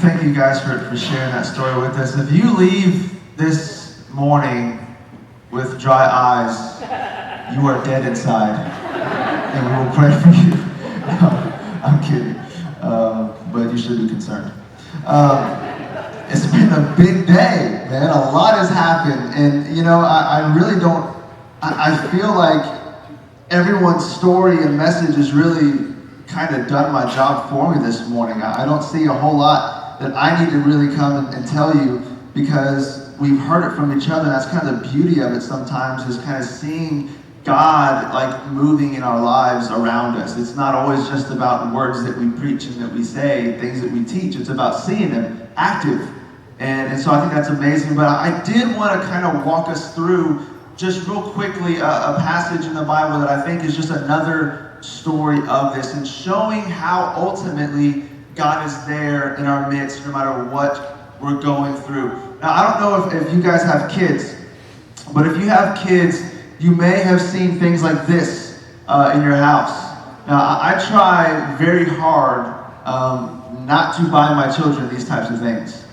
Thank you guys for sharing that story with us. If you leave this morning with dry eyes, you are dead inside, and we will pray for you. No, I'm kidding, but you should be concerned. It's been a big day, man. A lot has happened, and I really don't. I feel like everyone's story and message has really kind of done my job for me this morning. I don't see a whole lot that I need to really come and tell you, because we've heard it from each other. And that's kind of the beauty of it sometimes, is kind of seeing God like moving in our lives around us. It's not always just about words that we preach and that we say, things that we teach. It's about seeing them active. And so I think that's amazing. But I did want to kind of walk us through just real quickly a passage in the Bible that I think is just another story of this, and showing how ultimately God is there in our midst no matter what we're going through. Now, I don't know if you guys have kids, but if you have kids, you may have seen things like this in your house. Now, I try very hard not to buy my children these types of things.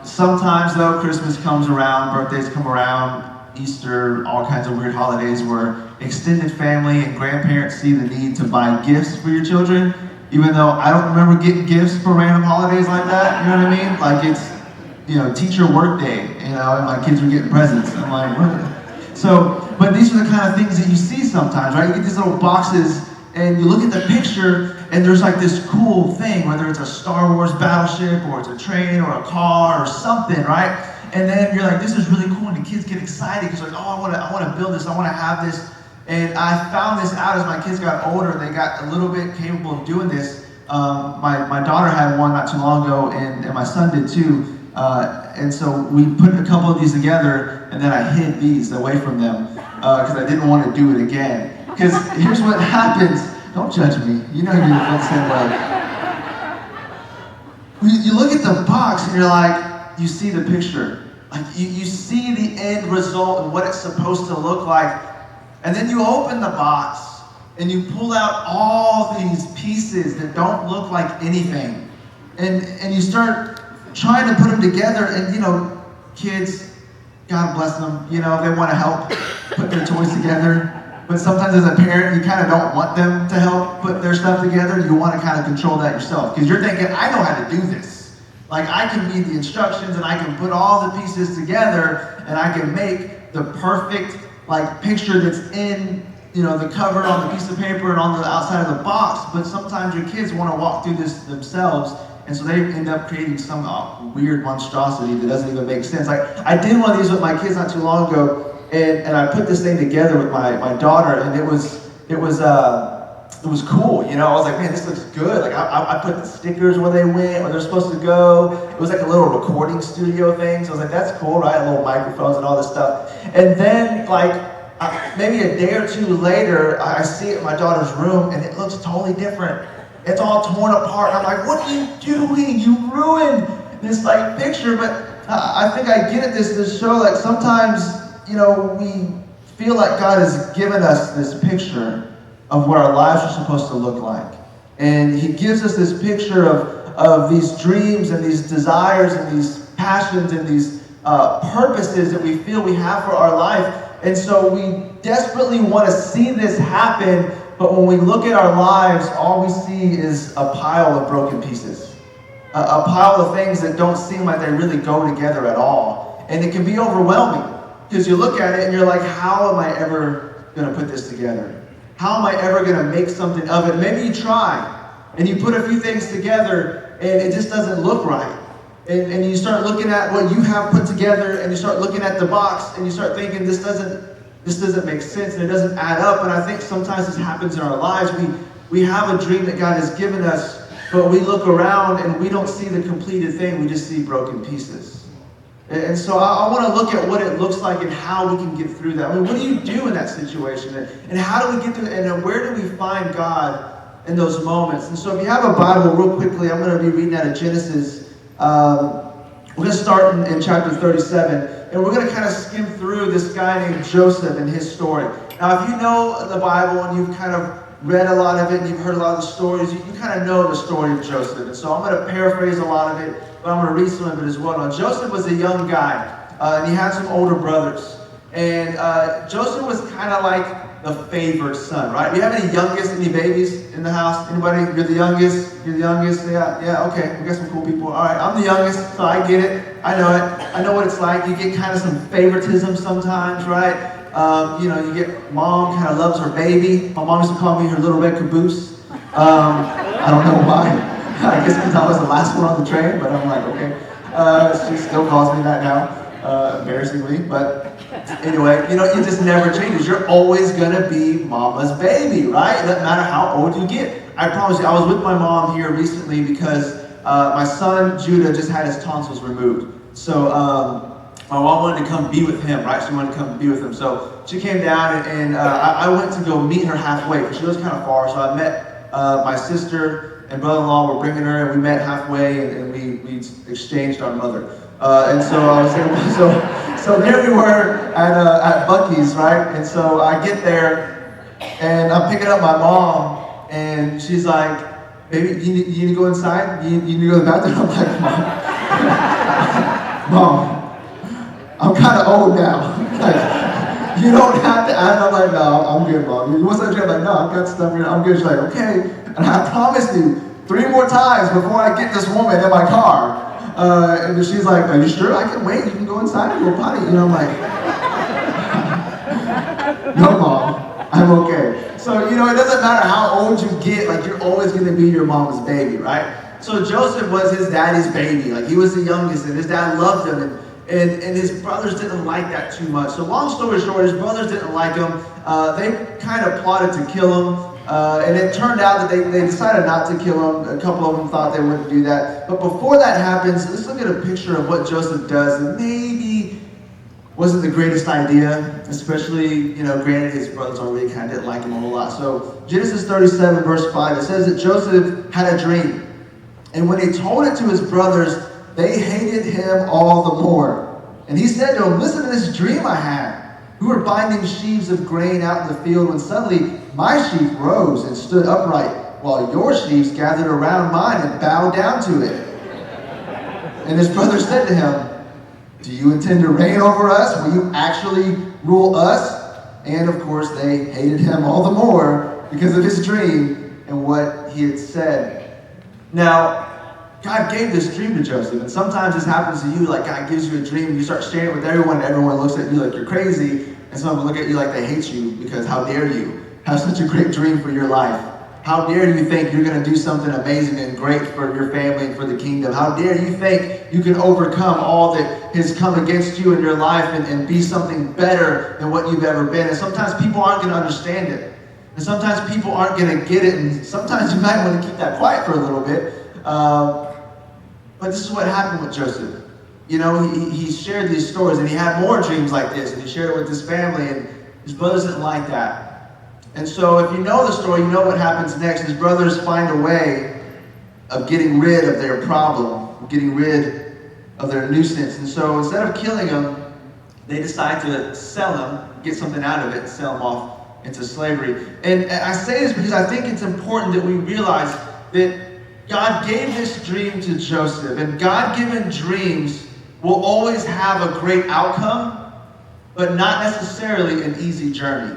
Sometimes, though, Christmas comes around, birthdays come around, Easter, all kinds of weird holidays where extended family and grandparents see the need to buy gifts for your children, even though I don't remember getting gifts for random holidays like that. You know what I mean? Like it's, teacher work day, and my kids are getting presents. I'm like, what? So, but these are the kind of things that you see sometimes, right? You get these little boxes, and you look at the picture, and there's like this cool thing, whether it's a Star Wars battleship, or it's a train, or a car, or something, right? And then you're like, this is really cool, and the kids get excited because like, oh, I want to build this, I want to have this. And I found this out as my kids got older, and they got a little bit capable of doing this. My daughter had one not too long ago, and my son did too. And so we put a couple of these together, and then I hid these away from them because I didn't want to do it again. Because here's what happens. Don't judge me. You know you feel the same way. You look at the box, and you're like, you see the picture. Like you see the end result and what it's supposed to look like. And then you open the box and you pull out all these pieces that don't look like anything. And you start trying to put them together, and kids, God bless them, they want to help put their toys together. But sometimes as a parent, you kind of don't want them to help put their stuff together. You want to kind of control that yourself, because you're thinking, I know how to do this. Like, I can read the instructions, and I can put all the pieces together, and I can make the perfect picture that's in the cover on the piece of paper and on the outside of the box. But sometimes your kids want to walk through this themselves, and so they end up creating some weird monstrosity that doesn't even make sense. Like, I did one of these with my kids not too long ago, and I put this thing together with my daughter, and it was cool, I was like, man, this looks good. Like, I put the stickers where they went, where they're supposed to go. It was like a little recording studio thing, so I was like, that's cool, right? Little microphones and all this stuff. And then, maybe a day or two later, I see it in my daughter's room, and it looks totally different. It's all torn apart. I'm like, what are you doing? You ruined this, picture. But I think I get at this to show, sometimes, we feel like God has given us this picture of what our lives are supposed to look like. And he gives us this picture of these dreams and these desires and these passions and these purposes that we feel we have for our life. And so we desperately want to see this happen, but when we look at our lives, all we see is a pile of broken pieces. A pile of things that don't seem like they really go together at all. And it can be overwhelming, because you look at it and you're like, how am I ever going to put this together? How am I ever going to make something of it? Maybe you try, and you put a few things together, and it just doesn't look right. And you start looking at what you have put together, and you start looking at the box, and you start thinking, this doesn't make sense, and it doesn't add up. And I think sometimes this happens in our lives. We have a dream that God has given us, but we look around, and we don't see the completed thing. We just see broken pieces. And so I want to look at what it looks like and how we can get through that. I mean, what do you do in that situation? And how do we get through it? And where do we find God in those moments? And so if you have a Bible, real quickly, I'm going to be reading out of Genesis. We're going to start in chapter 37. And we're going to kind of skim through this guy named Joseph and his story. Now, if you know the Bible and you've kind of read a lot of it, and you've heard a lot of the stories. You kind of know the story of Joseph. And so I'm going to paraphrase a lot of it, but I'm going to read some of it as well. Now, Joseph was a young guy, and he had some older brothers. And Joseph was kind of like the favored son, right? Do you have any youngest, any babies in the house? Anybody? You're the youngest? You're the youngest? Yeah, okay. We got some cool people. All right, I'm the youngest, so I get it. I know it. I know what it's like. You get kind of some favoritism sometimes, right? You get mom kind of loves her baby. My mom used to call me her little red caboose. I don't know why. I guess because I was the last one on the train, but I'm like, okay. She still calls me that now, embarrassingly. But anyway, it just never changes. You're always going to be mama's baby, right? It doesn't matter how old you get. I promise you, I was with my mom here recently because my son, Judah, just had his tonsils removed. So my mom wanted to come be with him, right? She wanted to come be with him. So she came down, and I went to go meet her halfway because she was kind of far. So I met my sister and brother-in-law were bringing her, and we met halfway, and we exchanged our mother. And so I was able, so there we were at Buc-ee's, right? And so I get there, and I'm picking up my mom, and she's like, "Baby, you need to go inside? You need to go to the bathroom?" I'm like, Mom, I'm kind of old now. Like, you don't have to. And I'm like, "No, I'm good, Mom." You want something? I'm like, "No, I've got stuff here. I'm good." She's like, "Okay." And I promised you 3 more times before I get this woman in my car. And she's like, "Are you sure? I can wait. You can go inside and go potty." I'm like, "No, Mom, I'm okay." So, it doesn't matter how old you get, like, you're always going to be your mom's baby, right? So Joseph was his daddy's baby. Like, he was the youngest, and his dad loved him, and his brothers didn't like that too much. So long story short, his brothers didn't like him. They kind of plotted to kill him. And it turned out that they decided not to kill him. A couple of them thought they wouldn't do that. But before that happens, let's look at a picture of what Joseph does. And maybe wasn't the greatest idea, especially, granted his brothers already kind of didn't like him a whole lot. So Genesis 37, verse 5, it says that Joseph had a dream. And when he told it to his brothers, they hated him all the more. And he said to them, "Listen to this dream I had. We were binding sheaves of grain out in the field when suddenly my sheaf rose and stood upright, while your sheaves gathered around mine and bowed down to it." And his brother said to him, "Do you intend to reign over us? Will you actually rule us?" And of course, they hated him all the more because of his dream and what he had said. Now, God gave this dream to Joseph, and sometimes this happens to you, like God gives you a dream, and you start sharing it with everyone, and everyone looks at you like you're crazy, and some people look at you like they hate you, because how dare you have such a great dream for your life? How dare you think you're going to do something amazing and great for your family and for the kingdom? How dare you think you can overcome all that has come against you in your life and be something better than what you've ever been? And sometimes people aren't going to understand it, and sometimes people aren't going to get it, and sometimes you might want to keep that quiet for a little bit. But this is what happened with Joseph. He shared these stories, and he had more dreams like this, and he shared it with his family, and his brothers didn't like that. And so if you know the story, you know what happens next. His brothers find a way of getting rid of their problem, getting rid of their nuisance. And so instead of killing him, they decide to sell him, get something out of it, and sell him off into slavery. And I say this because I think it's important that we realize that God gave this dream to Joseph, and God-given dreams will always have a great outcome, but not necessarily an easy journey.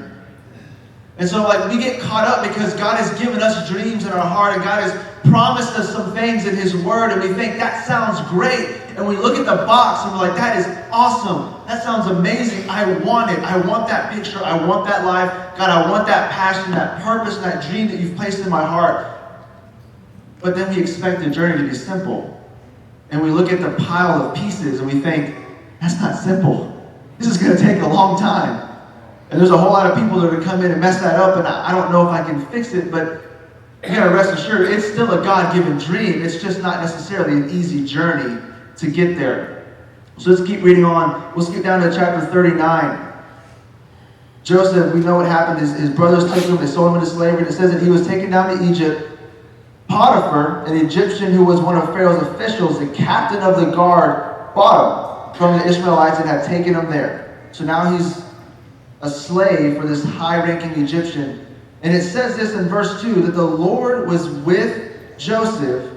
And so we get caught up because God has given us dreams in our heart, and God has promised us some things in His Word, and we think that sounds great. And we look at the box and we're like, that is awesome. That sounds amazing. I want it. I want that picture. I want that life. God, I want that passion, that purpose, and that dream that you've placed in my heart. But then we expect the journey to be simple. And we look at the pile of pieces and we think, that's not simple. This is going to take a long time. And there's a whole lot of people that are going to come in and mess that up, and I don't know if I can fix it, but you got to rest assured, it's still a God-given dream. It's just not necessarily an easy journey to get there. So let's keep reading on. We'll skip down to chapter 39. Joseph, we know what happened. His brothers took him, they sold him into slavery. And it says that he was taken down to Egypt. Potiphar, an Egyptian who was one of Pharaoh's officials, the captain of the guard, bought him from the Ishmaelites and had taken him there. So now he's a slave for this high-ranking Egyptian. And it says this in verse 2, that the Lord was with Joseph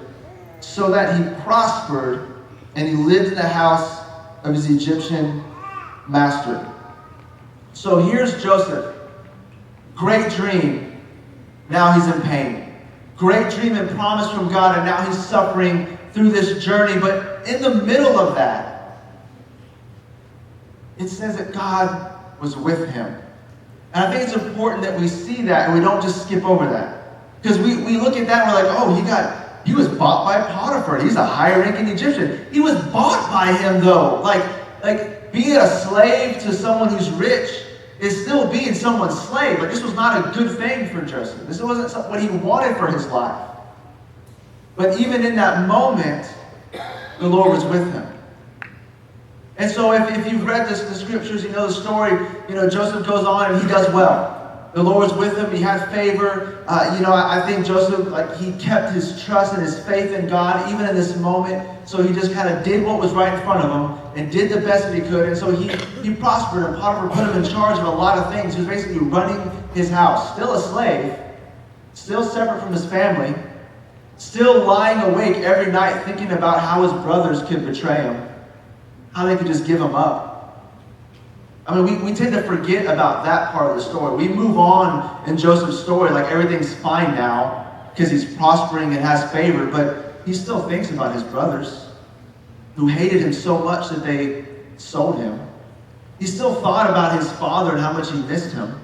so that he prospered and he lived in the house of his Egyptian master. So here's Joseph. Great dream. Now he's in pain. Great dream and promise from God, and now he's suffering through this journey. But in the middle of that, it says that God was with him. And I think it's important that we see that and we don't just skip over that. Because we look at that and we're like, oh, he was bought by Potiphar. He's a high-ranking Egyptian. He was bought by him, though. Like being a slave to someone who's rich is still being someone's slave. Like, this was not a good thing for Joseph. This wasn't what he wanted for his life. But even in that moment, the Lord was with him. And so if you've read the scriptures, you know the story. Joseph goes on and he does well. The Lord's with him. He had favor. I think Joseph, he kept his trust and his faith in God even in this moment. So he just kind of did what was right in front of him and did the best that he could. And so he prospered, and Potiphar put him in charge of a lot of things. He was basically running his house. Still a slave. Still separate from his family. Still lying awake every night thinking about how his brothers could betray him. How they could just give him up. I mean, we tend to forget about that part of the story. We move on in Joseph's story like everything's fine now because he's prospering and has favor, but he still thinks about his brothers who hated him so much that they sold him. He still thought about his father and how much he missed him.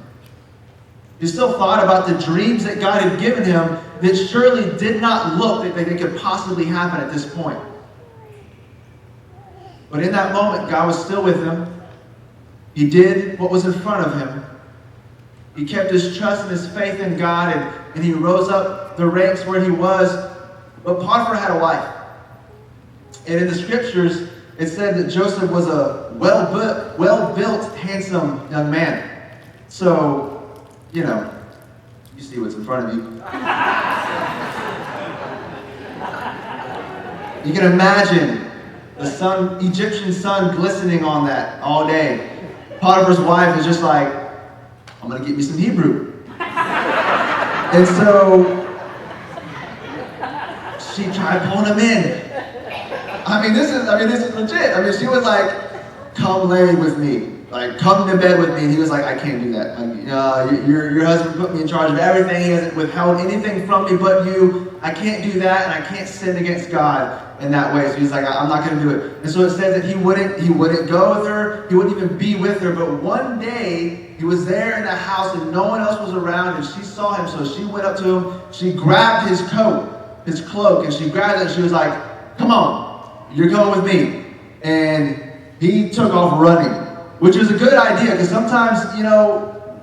He still thought about the dreams that God had given him that surely did not look that they could possibly happen at this point. But in that moment, God was still with him. He did what was in front of him. He kept his trust and his faith in God, and he rose up the ranks where he was. But Potiphar had a wife. And in the scriptures, it said that Joseph was a well-built, handsome young man. So, you see what's in front of you. You can imagine the Egyptian sun glistening on that all day. Potiphar's wife is just like, I'm going to get me some Hebrew. And so she tried pulling him in. This is legit. She was like, come lay with me. Like, come to bed with me. And he was like, I can't do that. Your husband put me in charge of everything. He hasn't withheld anything from me but you. I can't do that, and I can't sin against God in that way. So he's like, I'm not going to do it. And so it says that he wouldn't go with her. He wouldn't even be with her. But one day, he was there in the house, and no one else was around, and she saw him. So she went up to him. She grabbed his coat, his cloak, and she grabbed it, and she was like, come on, you're going with me. And he took off running, which is a good idea, because sometimes,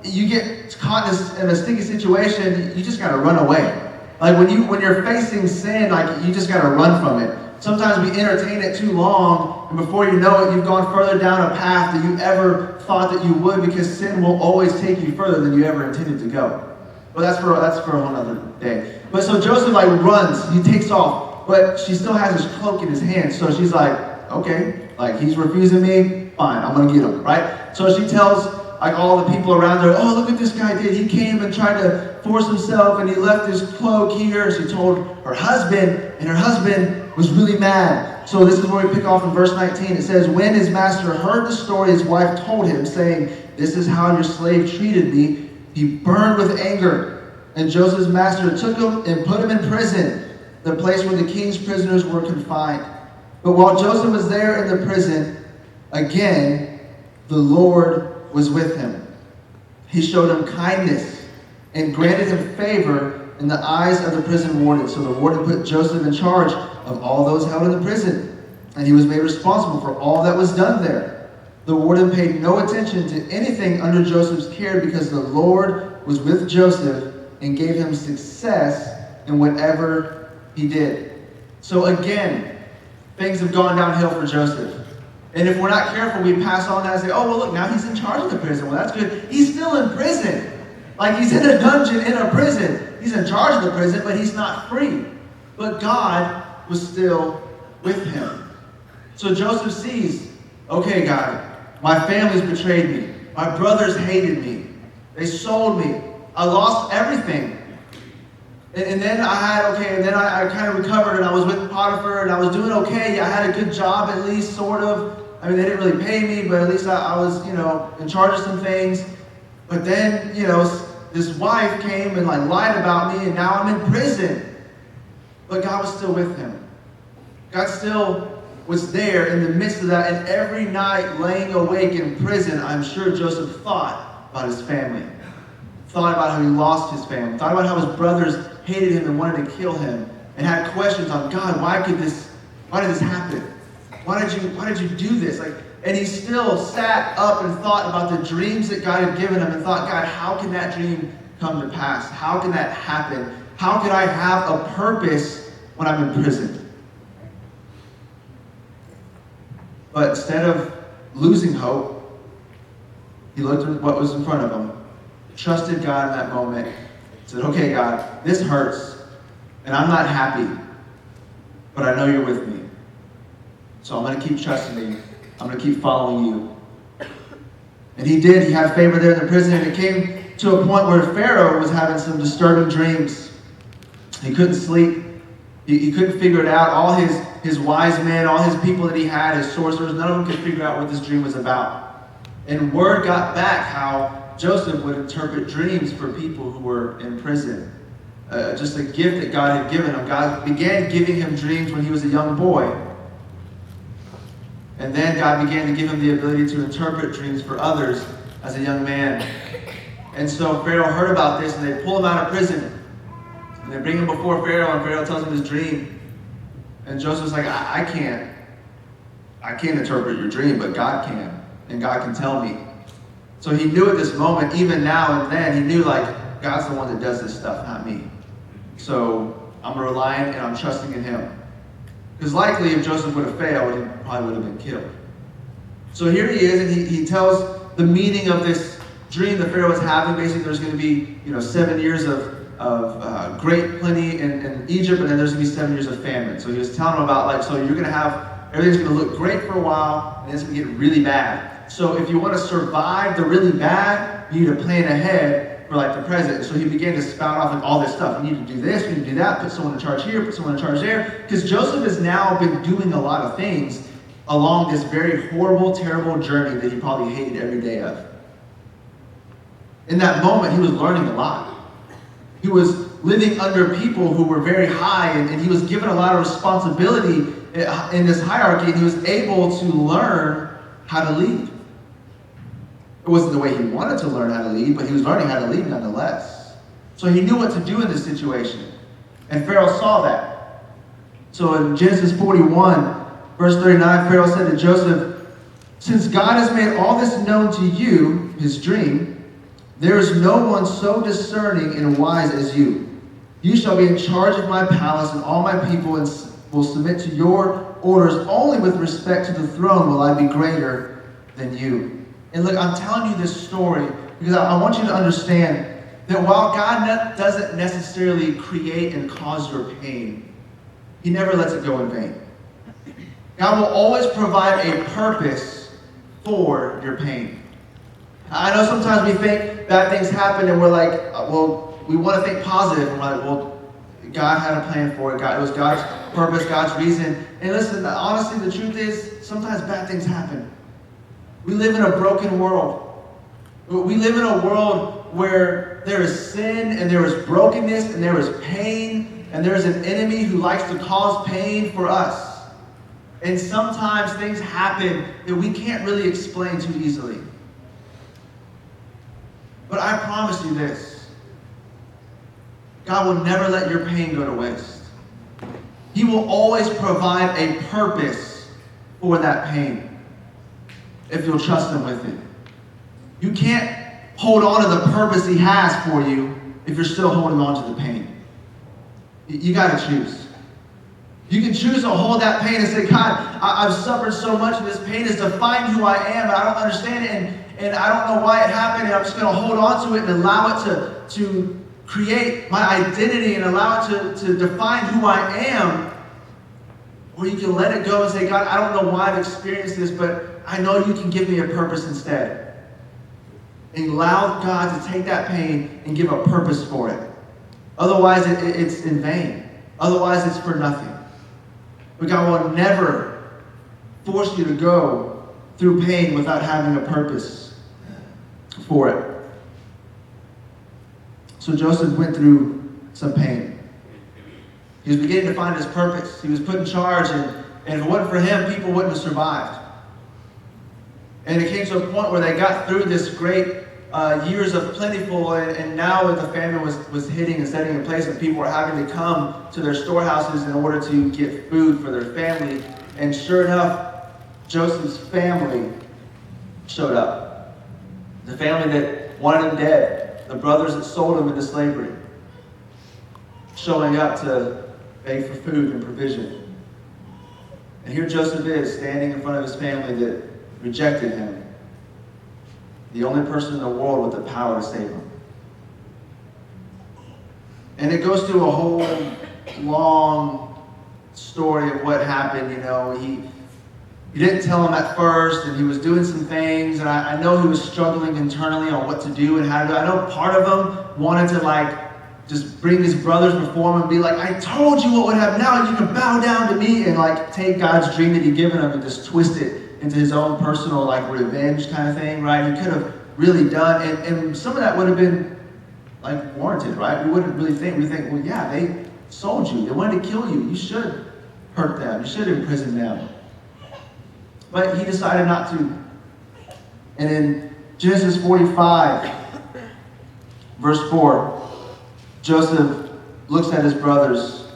you get caught in a sticky situation, you just got to run away. Like when you're facing sin, you just got to run from it. Sometimes we entertain it too long, and before you know it, you've gone further down a path than you ever thought that you would, because sin will always take you further than you ever intended to go. But that's for a whole other day. But so Joseph runs, he takes off, but she still has his cloak in his hand. So she's like, okay, he's refusing me, fine, I'm gonna get him, right? So she tells all the people around her, oh, look what this guy did. He came and tried to force himself, and he left his cloak here. She told her husband, and her husband was really mad. So this is where we pick off in verse 19. It says, when his master heard the story, his wife told him, saying, this is how your slave treated me. He burned with anger. And Joseph's master took him and put him in prison, the place where the king's prisoners were confined. But while Joseph was there in the prison, again, the Lord was with him. He showed him kindness and granted him favor in the eyes of the prison warden. So the warden put Joseph in charge of all those held in the prison, and he was made responsible for all that was done there. The warden paid no attention to anything under Joseph's care, because the Lord was with Joseph and gave him success in whatever he did. So again, things have gone downhill for Joseph. And if we're not careful, we pass on that and say, oh, well, look, now he's in charge of the prison. Well, that's good. He's still in prison. He's in a dungeon in a prison. He's in charge of the prison, but he's not free. But God was still with him. So Joseph sees, okay, God, my family's betrayed me. My brothers hated me. They sold me. I lost everything. And then I kind of recovered, and I was with Potiphar, and I was doing okay. I had a good job at least, sort of. I mean, they didn't really pay me, but at least I was, in charge of some things. But then, this wife came and lied about me, and now I'm in prison. But God was still with him. God still was there in the midst of that. And every night, laying awake in prison, I'm sure Joseph thought about his family. Thought about how he lost his family. Thought about how his brothers hated him and wanted to kill him. And had questions on, God, why did this happen? Why did you do this? And he still sat up and thought about the dreams that God had given him and thought, God, how can that dream come to pass? How can that happen? How can I have a purpose when I'm in prison? But instead of losing hope, he looked at what was in front of him, trusted God in that moment, said, okay, God, this hurts, and I'm not happy, but I know you're with me. So I'm going to keep trusting you. I'm going to keep following you. And he did. He had favor there in the prison, and it came to a point where Pharaoh was having some disturbing dreams. He couldn't sleep. He couldn't figure it out. All his wise men, all his people that he had, his sorcerers, none of them could figure out what this dream was about. And word got back how Joseph would interpret dreams for people who were in prison. Just a gift that God had given him. God began giving him dreams when he was a young boy. And then God began to give him the ability to interpret dreams for others as a young man. And so Pharaoh heard about this, and they pull him out of prison. And they bring him before Pharaoh, and Pharaoh tells him his dream. And Joseph's like, I can't interpret your dream, but God can. And God can tell me. So he knew at this moment, even now and then, he knew God's the one that does this stuff, not me. So I'm relying and I'm trusting in him. Because likely if Joseph would have failed, he probably would have been killed. So here he is, and he tells the meaning of this dream that Pharaoh was having. Basically, there's going to be 7 years of great plenty in Egypt, and then there's going to be 7 years of famine. So he was telling him about so you're going to have, everything's going to look great for a while, and it's going to get really bad. So if you want to survive the really bad, you need to plan ahead for the present. So he began to spout off all this stuff. You need to do this, you need to do that, put someone in charge here, put someone in charge there. Because Joseph has now been doing a lot of things along this very horrible, terrible journey that he probably hated every day of. In that moment, he was learning a lot. He was living under people who were very high, and he was given a lot of responsibility in this hierarchy, and he was able to learn how to lead. It wasn't the way he wanted to learn how to lead, but he was learning how to lead nonetheless. So he knew what to do in this situation. And Pharaoh saw that. So in Genesis 41, verse 39, Pharaoh said to Joseph, since God has made all this known to you, his dream, there is no one so discerning and wise as you. You shall be in charge of my palace, and all my people will submit to your orders. Only with respect to the throne will I be greater than you. And look, I'm telling you this story because I want you to understand that while God doesn't necessarily create and cause your pain, he never lets it go in vain. God will always provide a purpose for your pain. I know sometimes we think bad things happen and we're like, we want to think positive. And we're like, well, God had a plan for it. It was God's purpose, God's reason. And listen, honestly, the truth is, sometimes bad things happen. We live in a broken world. We live in a world where there is sin and there is brokenness and there is pain and there is an enemy who likes to cause pain for us. And sometimes things happen that we can't really explain too easily. But I promise you this. God will never let your pain go to waste. He will always provide a purpose for that pain if you'll trust him with it. You can't hold on to the purpose he has for you if you're still holding on to the pain. You got to choose. You can choose to hold that pain and say, God, I've suffered so much, and this pain has defined who I am, and I don't understand it, and I don't know why it happened, and I'm just going to hold on to it and allow it to create my identity and allow it to define who I am. Or you can let it go and say, God, I don't know why I've experienced this, but I know you can give me a purpose instead. And he allowed God to take that pain and give a purpose for it. Otherwise, it's in vain. Otherwise, it's for nothing. But God will never force you to go through pain without having a purpose for it. So Joseph went through some pain. He was beginning to find his purpose. He was put in charge, and if it wasn't for him, people wouldn't have survived. And it came to a point where they got through this great years of plentiful, and now the famine was hitting and setting in place, and people were having to come to their storehouses in order to get food for their family. And sure enough, Joseph's family showed up. The family that wanted him dead, the brothers that sold him into slavery, showing up to beg for food and provision. And here Joseph is, standing in front of his family that rejected him. The only person in the world with the power to save him. And it goes through a whole long story of what happened. He didn't tell him at first, and he was doing some things, and I know he was struggling internally on what to do and how to do it. I know part of him wanted to just bring his brothers before him and be like, I told you what would happen. Now you can bow down to me, and take God's dream that he'd given him and just twist it into his own personal revenge kind of thing, right? He could have really done, and some of that would have been warranted, right? We wouldn't really think, well, yeah, they sold you. They wanted to kill you. You should hurt them. You should imprison them. But he decided not to. And in Genesis 45, verse 4, Joseph looks at his brothers.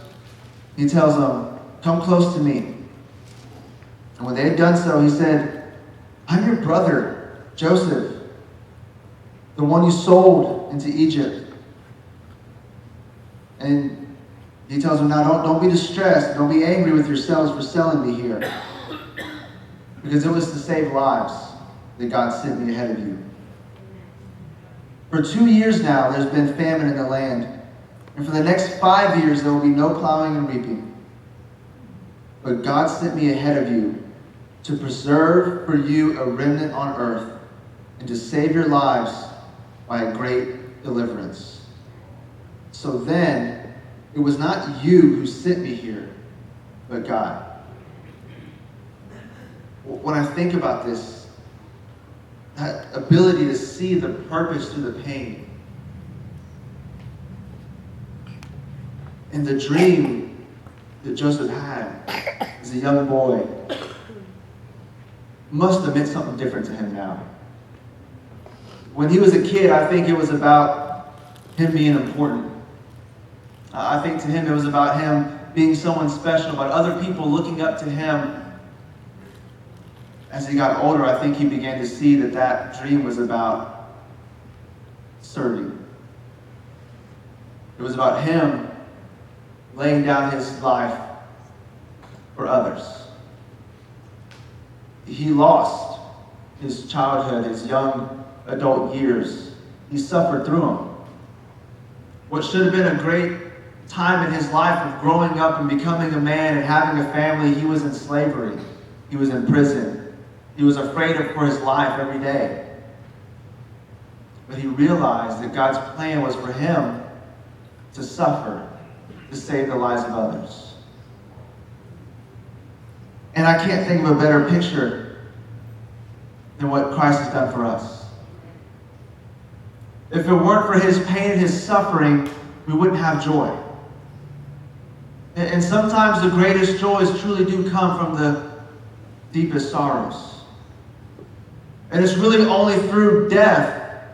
He tells them, come close to me. And when they had done so, he said, I'm your brother, Joseph, the one you sold into Egypt. And he tells them, now don't be distressed. Don't be angry with yourselves for selling me here. Because it was to save lives that God sent me ahead of you. For 2 years now, there's been famine in the land. And for the next 5 years, there will be no plowing and reaping. But God sent me ahead of you to preserve for you a remnant on earth and to save your lives by a great deliverance. So then, it was not you who sent me here, but God. When I think about this, that ability to see the purpose through the pain, and the dream that Joseph had as a young boy, must have meant something different to him now. When he was a kid, I think it was about him being important. I think to him it was about him being someone special, about other people looking up to him. As he got older, I think he began to see that dream was about serving. It was about him laying down his life for others. He lost his childhood, his young adult years. He suffered through them. What should have been a great time in his life of growing up and becoming a man and having a family, he was in slavery. He was in prison. He was afraid for his life every day. But he realized that God's plan was for him to suffer, to save the lives of others. And I can't think of a better picture than what Christ has done for us. If it weren't for his pain and his suffering, we wouldn't have joy. And sometimes the greatest joys truly do come from the deepest sorrows. And it's really only through death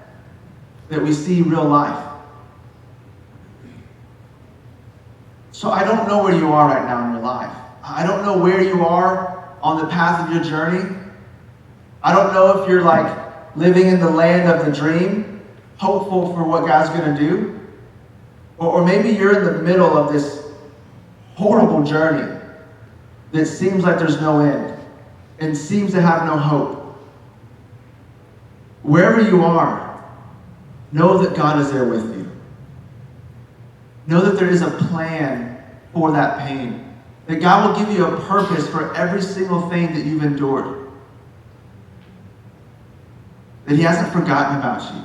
that we see real life. So I don't know where you are right now in your life. I don't know where you are on the path of your journey. I don't know if you're living in the land of the dream, hopeful for what God's going to do. Or maybe you're in the middle of this horrible journey that seems like there's no end and seems to have no hope. Wherever you are, know that God is there with you. Know that there is a plan for that pain. That God will give you a purpose for every single thing that you've endured. that he hasn't forgotten about you.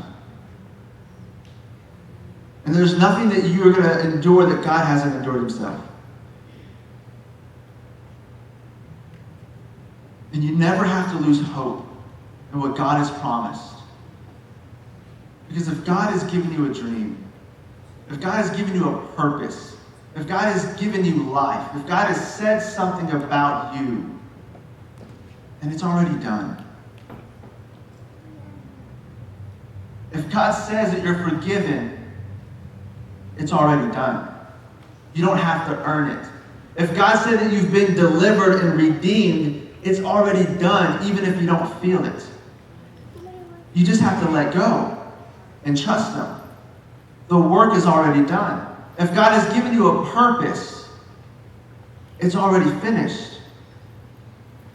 And there's nothing that you are going to endure that God hasn't endured himself. And you never have to lose hope in what God has promised. Because if God has given you a dream, if God has given you a purpose, if God has given you life, if God has said something about you, then it's already done. If God says that you're forgiven, it's already done. You don't have to earn it. If God said that you've been delivered and redeemed, it's already done, even if you don't feel it. You just have to let go and trust Him. The work is already done. If God has given you a purpose, it's already finished.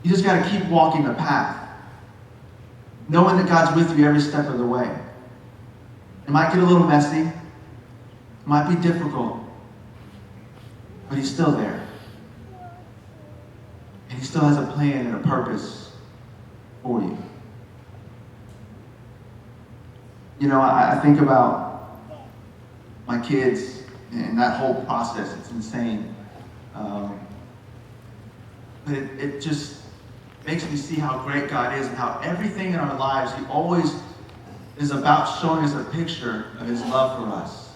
You just got to keep walking the path, knowing that God's with you every step of the way. It might get a little messy. It might be difficult. But He's still there. And He still has a plan and a purpose for you. You know, I think about my kids and that whole process. It's insane. But it just makes me see how great God is and how everything in our lives, He always is about showing us a picture of His love for us,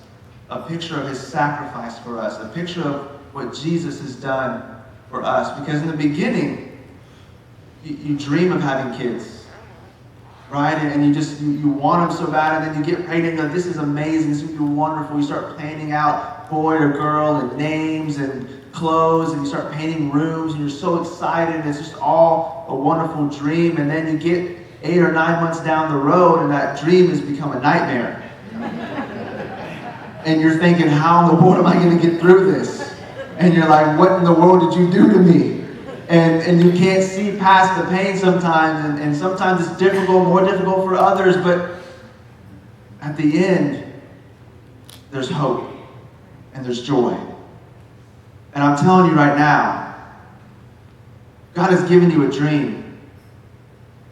a picture of His sacrifice for us, a picture of what Jesus has done for us. Because in the beginning, you dream of having kids, right? And you want them so bad, and then you get pregnant and this is amazing, this is going to be wonderful. You start planning out boy or girl and names and clothes, and you start painting rooms, and you're so excited, and it's just all a wonderful dream. And then you get 8 or 9 months down the road, and that dream has become a nightmare. And you're thinking, how in the world am I going to get through this? And you're like, what in the world did you do to me? And you can't see past the pain sometimes, and sometimes it's difficult, more difficult for others, but at the end, there's hope, and there's joy. And I'm telling you right now, God has given you a dream.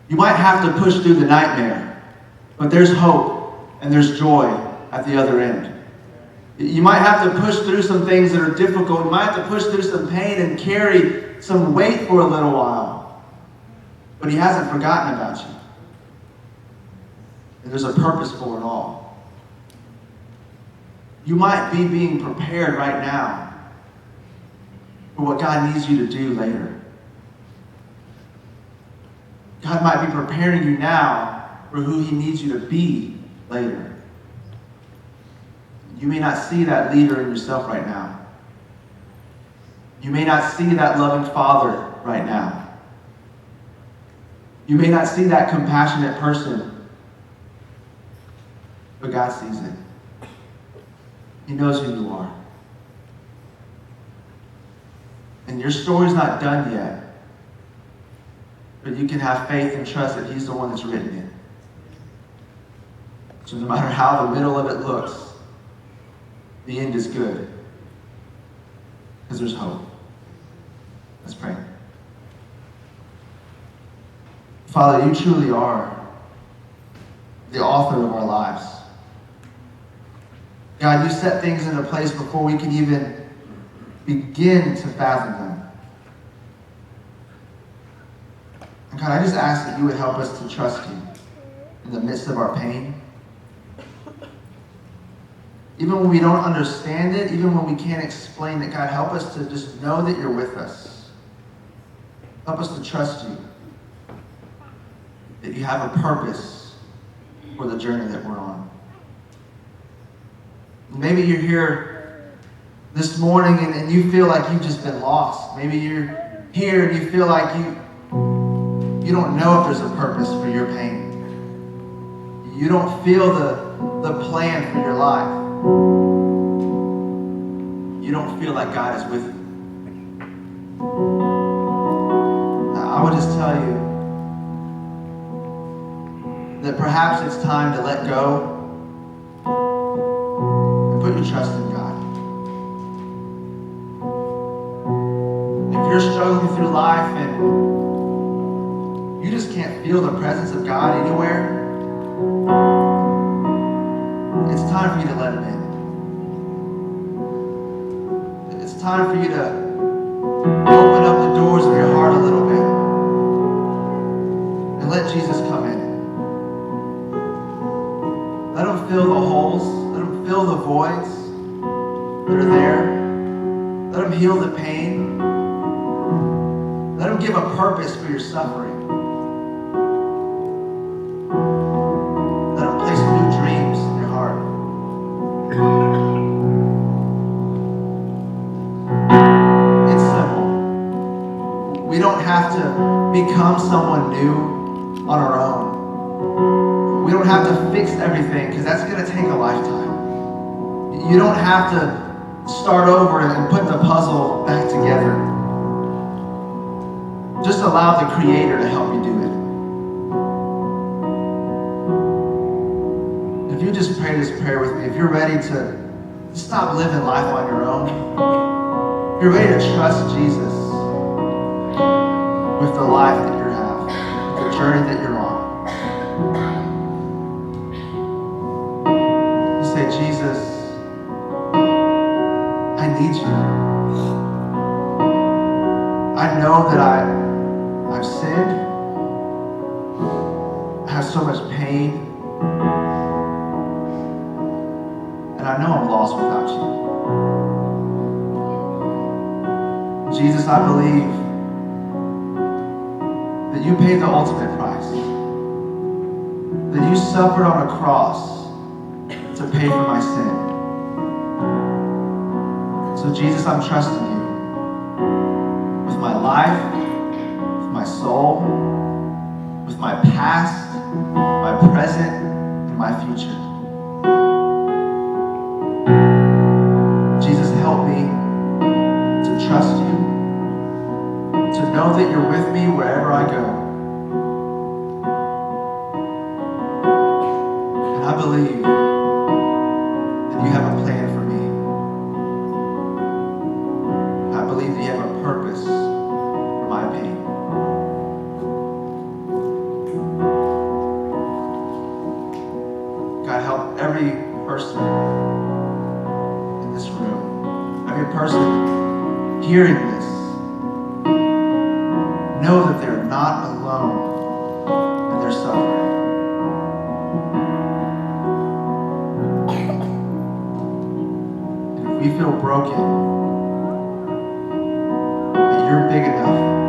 You might have to push through the nightmare, but there's hope and there's joy at the other end. You might have to push through some things that are difficult. You might have to push through some pain and carry some weight for a little while. But He hasn't forgotten about you. And there's a purpose for it all. You might be being prepared right now for what God needs you to do later. God might be preparing you now for who He needs you to be later. You may not see that leader in yourself right now. You may not see that loving father right now. You may not see that compassionate person. But God sees it. He knows who you are. And your story's not done yet. But you can have faith and trust that He's the one that's written it. So no matter how the middle of it looks, the end is good. Because there's hope. Let's pray. Father, You truly are the author of our lives. God, You set things into place before we can even begin to fathom them. And God, I just ask that You would help us to trust You in the midst of our pain. Even when we don't understand it, even when we can't explain it, God, help us to just know that You're with us. Help us to trust You. That You have a purpose for the journey that we're on. Maybe you're here this morning and you feel like you've just been lost. Maybe you're here and you feel like you don't know if there's a purpose for your pain. You don't feel the plan for your life. You don't feel like God is with you. Now, I would just tell you that perhaps it's time to let go and put your trust in God. If you're struggling through life and you just can't feel the presence of God anywhere, It's time for you to let him in. It's time for you to open up the doors of your heart a little bit and let Jesus come in. Let him fill the holes. Let him fill the voids that are there. Let him heal the pain. Let him give a purpose for your suffering. Let him place new dreams in your heart. It's simple. We don't have to become someone new on our own. We don't have to fix everything because that's going to take a lifetime. You don't have to start over and put the puzzle back together. Just allow the Creator to help you do it. If you just pray this prayer with me, if you're ready to stop living life on your own, if you're ready to trust Jesus with the life that you have, the journey that you're on, you say, Jesus, I need you. I know that I've sinned. I have so much pain. And I know I'm lost without you. Jesus, I believe that you paid the ultimate price. That you suffered on a cross to pay for my sin. So Jesus, I'm trusting you with my life, with my soul, with my past, my present, and my future. Jesus, help me to trust you, to know that you're with me wherever I go. And I believe that you have a plan for me. I believe that you have a purpose for my pain. God, help every person in this room, every person hearing this, know that they're not alone in their suffering. And if we feel broken, that you're big enough